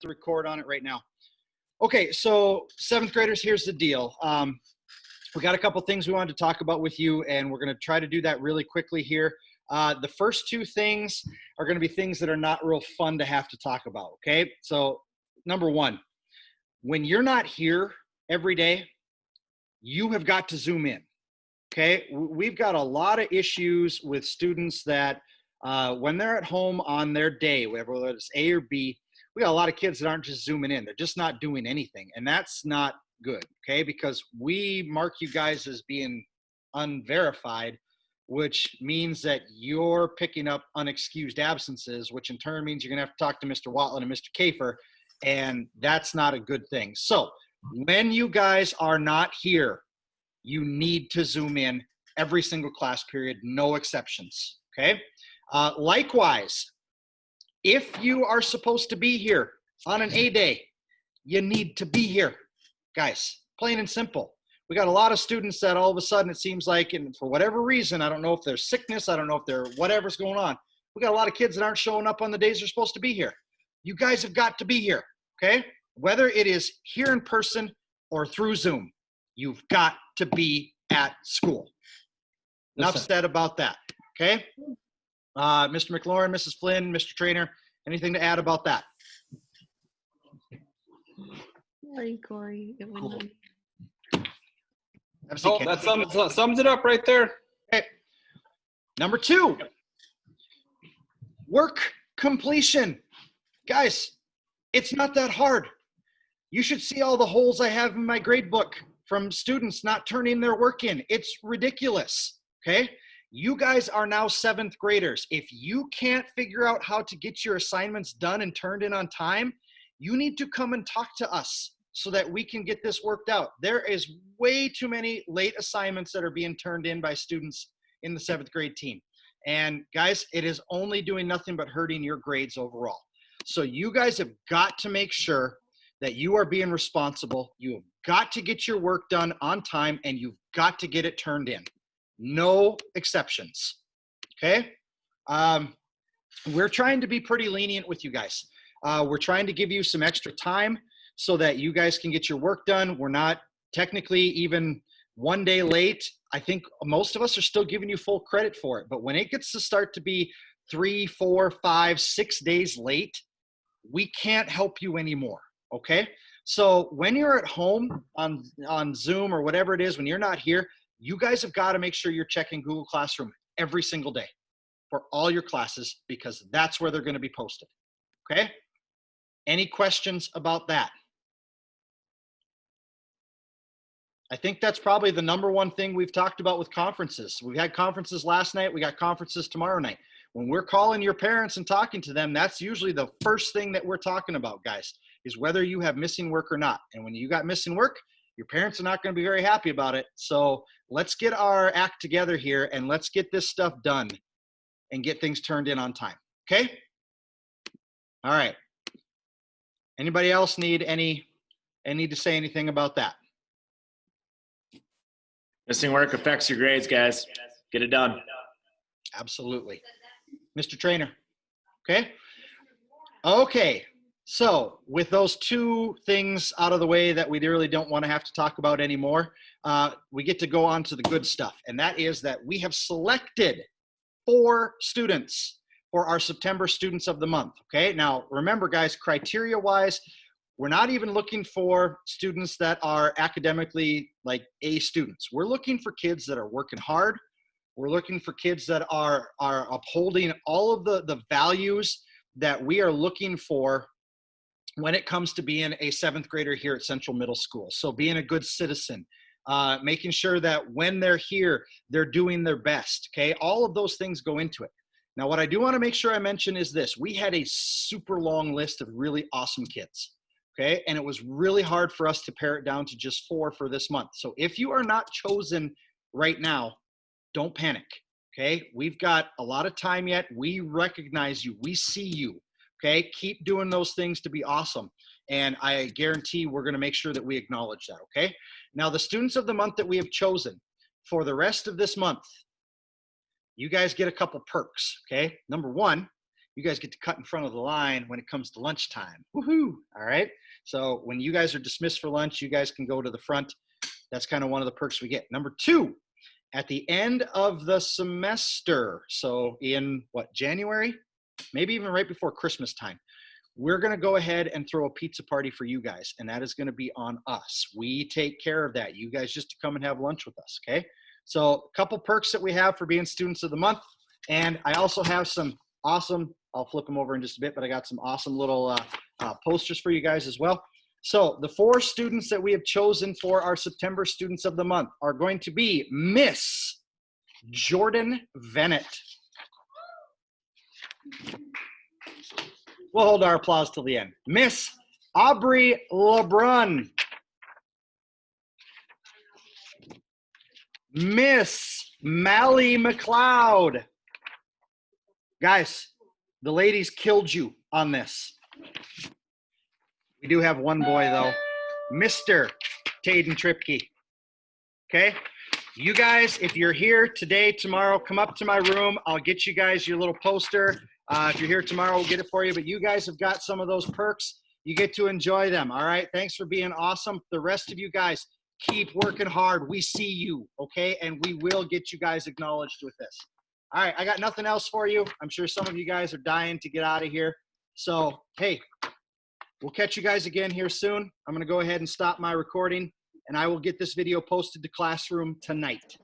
to record on it right now. Okay, so seventh graders, here's the deal. We got a couple things we wanted to talk about with you, and we're going to try to do that really quickly here. The first two things are going to be things that are not real fun to have to talk about, okay? So number one, when you're not here every day, you have got to zoom in, okay? We've got a lot of issues with students that when they're at home on their day, whether it's A or B, we got a lot of kids that aren't just zooming in. They're just not doing anything, and that's not good, okay? Because we mark you guys as being unverified, which means that you're picking up unexcused absences, which in turn means you're gonna have to talk to Mr. Watland and Mr. Kafer, and that's not a good thing. So when you guys are not here, you need to zoom in every single class period, no exceptions, okay? Likewise, if you are supposed to be here on an A day, you need to be here, guys, plain and simple. We got a lot of students that all of a sudden it seems like, and for whatever reason, I don't know if there's sickness, I don't know if there's whatever's going on, we got a lot of kids that aren't showing up on the days they're supposed to be here. You guys have got to be here, okay? Whether it is here in person or through Zoom, you've got to be at school. Enough said about that, okay? Mr. McLaurin, Mrs. Flynn, Mr. Trainer, anything to add about that? Sorry, Corey. It went on. Oh, that sums it up right there. Okay. Number two, work completion. Guys, it's not that hard. You should see all the holes I have in my grade book from students not turning their work in. It's ridiculous, okay? You guys are now seventh graders. If you can't figure out how to get your assignments done and turned in on time, you need to come and talk to us so that we can get this worked out. There is way too many late assignments that are being turned in by students in the seventh grade team. And guys, it is only doing nothing but hurting your grades overall. So you guys have got to make sure that you are being responsible. You have got to get your work done on time, and you've got to get it turned in. No exceptions, okay? We're trying to be pretty lenient with you guys. We're trying to give you some extra time so that you guys can get your work done. We're not technically even one day late. I think most of us are still giving you full credit for it, but when it gets to start to be 3, 4, 5, 6 days late, we can't help you anymore, okay? So when you're at home on Zoom or whatever it is, when you're not here, you guys have got to make sure you're checking Google Classroom every single day for all your classes, because that's where they're going to be posted, okay? Any questions about that? I think that's probably the number one thing we've talked about with conferences. We had conferences last night. We got conferences tomorrow night. When we're calling your parents and talking to them, that's usually the first thing that we're talking about, guys, is whether you have missing work or not. And when you got missing work, your parents are not going to be very happy about it. So let's get our act together here and let's get this stuff done and get things turned in on time, okay? All right. Anybody else need to say anything about that? Missing work affects your grades, guys. Get it done. Absolutely. Mr. Trainer, okay? Okay, so with those two things out of the way that we really don't want to have to talk about anymore, we get to go on to the good stuff, and that is that we have selected 4 students for our September Students of the Month, okay? Now, remember, guys, criteria-wise, we're not even looking for students that are academically like A students. We're looking for kids that are working hard. We're looking for kids that are upholding all of the values that we are looking for when it comes to being a 7th grader here at Central Middle School. So being a good citizen, making sure that when they're here, they're doing their best, okay? All of those things go into it. Now, what I do want to make sure I mention is this. We had a super long list of really awesome kids, okay? And it was really hard for us to pare it down to just 4 for this month. So if you are not chosen right now, don't panic, okay? We've got a lot of time yet. We recognize you. We see you, okay? Keep doing those things to be awesome. And I guarantee we're going to make sure that we acknowledge that, okay? Now, the Students of the Month that we have chosen for the rest of this month, you guys get a couple perks, okay? Number one you guys get to cut in front of the line when it comes to lunchtime. Woohoo! All right. So when you guys are dismissed for lunch, you guys can go to the front. That's kind of one of the perks we get. Number 2, at the end of the semester, so in what, January, maybe even right before Christmas time, we're going to go ahead and throw a pizza party for you guys, and that is going to be on us. We take care of that. You guys just to come and have lunch with us, okay? So a couple perks that we have for being students of the month, and I also have some awesome, I'll flip them over in just a bit, but I got some awesome little posters for you guys as well. So the 4 students that we have chosen for our September Students of the Month are going to be Miss Jordan Vennett. We'll hold our applause till the end. Miss Aubrey LeBrun. Miss Mally McLeod. Guys, the ladies killed you on this. We do have one boy, though. Mr. Taden Tripke. Okay? You guys, if you're here today, tomorrow, come up to my room. I'll get you guys your little poster. If you're here tomorrow, we'll get it for you. But you guys have got some of those perks. You get to enjoy them, all right? Thanks for being awesome. The rest of you guys, keep working hard. We see you, okay? And we will get you guys acknowledged with this. All right, I got nothing else for you. I'm sure some of you guys are dying to get out of here. So, hey, we'll catch you guys again here soon. I'm going to go ahead and stop my recording, and I will get this video posted to Classroom tonight.